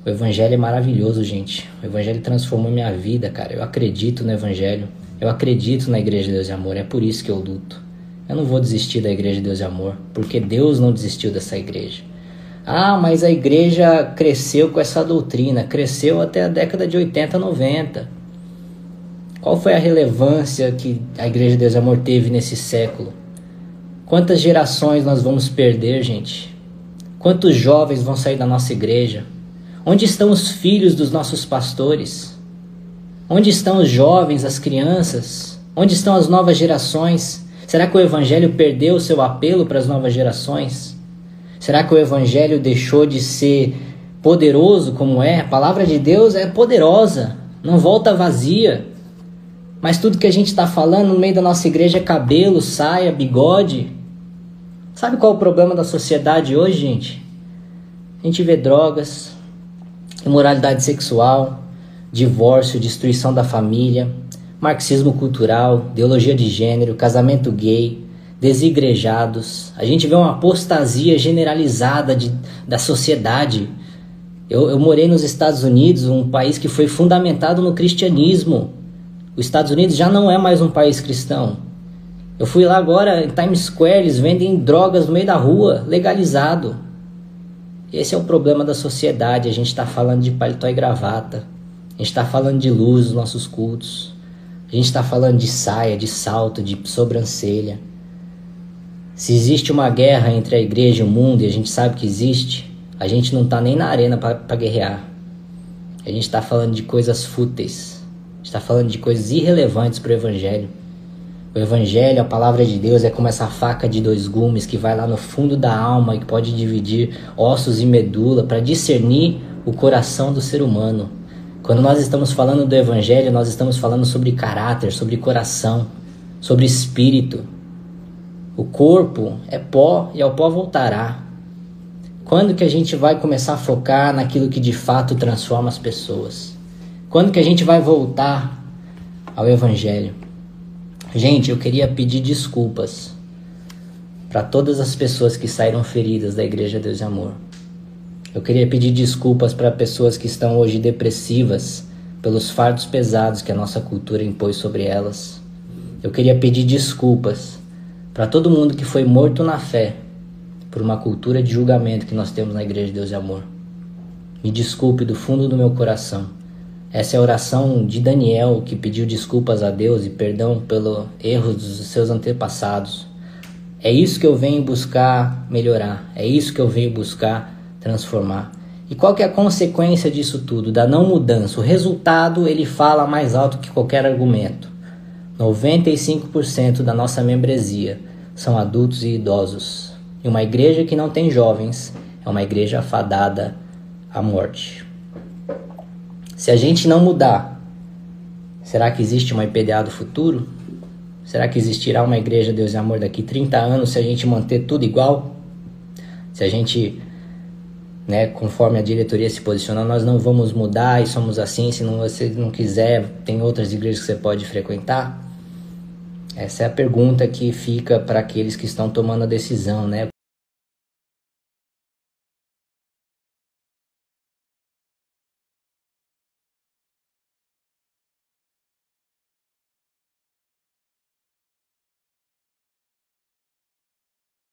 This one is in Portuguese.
O evangelho é maravilhoso, gente. O evangelho transformou minha vida, cara. Eu acredito no evangelho. Eu acredito na Igreja de Deus e Amor. É por isso que eu luto. Eu não vou desistir da Igreja de Deus e Amor, porque Deus não desistiu dessa igreja. Ah, mas a igreja cresceu com essa doutrina. Cresceu até a década de 80, 90. Qual foi a relevância que a Igreja de Deus e Amor teve nesse século? Quantas gerações nós vamos perder, gente? Quantos jovens vão sair da nossa igreja? Onde estão os filhos dos nossos pastores? Onde estão os jovens, as crianças? Onde estão as novas gerações? Será que o evangelho perdeu o seu apelo para as novas gerações? Será que o evangelho deixou de ser poderoso como é? A palavra de Deus é poderosa, não volta vazia. Mas tudo que a gente está falando no meio da nossa igreja é cabelo, saia, bigode. Sabe qual é o problema da sociedade hoje, gente? A gente vê drogas, imoralidade sexual, divórcio, destruição da família, marxismo cultural, ideologia de gênero, casamento gay, desigrejados. A gente vê uma apostasia generalizada da sociedade. Eu morei nos Estados Unidos, um país que foi fundamentado no cristianismo. Os Estados Unidos já não é mais um país cristão. Eu fui lá agora em Times Square, eles vendem drogas no meio da rua, legalizado. Esse é o problema da sociedade. A gente está falando de paletó e gravata. A gente está falando de luz nos nossos cultos. A gente está falando de saia, de salto, de sobrancelha. Se existe uma guerra entre a igreja e o mundo, e a gente sabe que existe, a gente não está nem na arena para guerrear. A gente está falando de coisas fúteis. A gente está falando de coisas irrelevantes para o evangelho. O evangelho, a palavra de Deus, é como essa faca de dois gumes que vai lá no fundo da alma e que pode dividir ossos e medula para discernir o coração do ser humano. Quando nós estamos falando do evangelho, nós estamos falando sobre caráter, sobre coração, sobre espírito. O corpo é pó e ao pó voltará. Quando que a gente vai começar a focar naquilo que de fato transforma as pessoas? Quando que a gente vai voltar ao evangelho? Gente, eu queria pedir desculpas para todas as pessoas que saíram feridas da Igreja Deus e Amor. Eu queria pedir desculpas para pessoas que estão hoje depressivas pelos fardos pesados que a nossa cultura impôs sobre elas. Eu queria pedir desculpas para todo mundo que foi morto na fé por uma cultura de julgamento que nós temos na Igreja de Deus e Amor. Me desculpe do fundo do meu coração. Essa é a oração de Daniel, que pediu desculpas a Deus e perdão pelo erro dos seus antepassados. É isso que eu venho buscar melhorar. É isso que eu venho buscar transformar. E qual que é a consequência disso tudo? Da não mudança. O resultado, ele fala mais alto que qualquer argumento. 95% da nossa membresia são adultos e idosos. E uma igreja que não tem jovens é uma igreja afadada à morte. Se a gente não mudar, será que existe uma IPDA do futuro? Será que existirá uma Igreja Deus e Amor daqui 30 anos se a gente manter tudo igual? Se a gente, conforme a diretoria se posicionar, nós não vamos mudar e somos assim, se você não quiser, tem outras igrejas que você pode frequentar? Essa é a pergunta que fica para aqueles que estão tomando a decisão,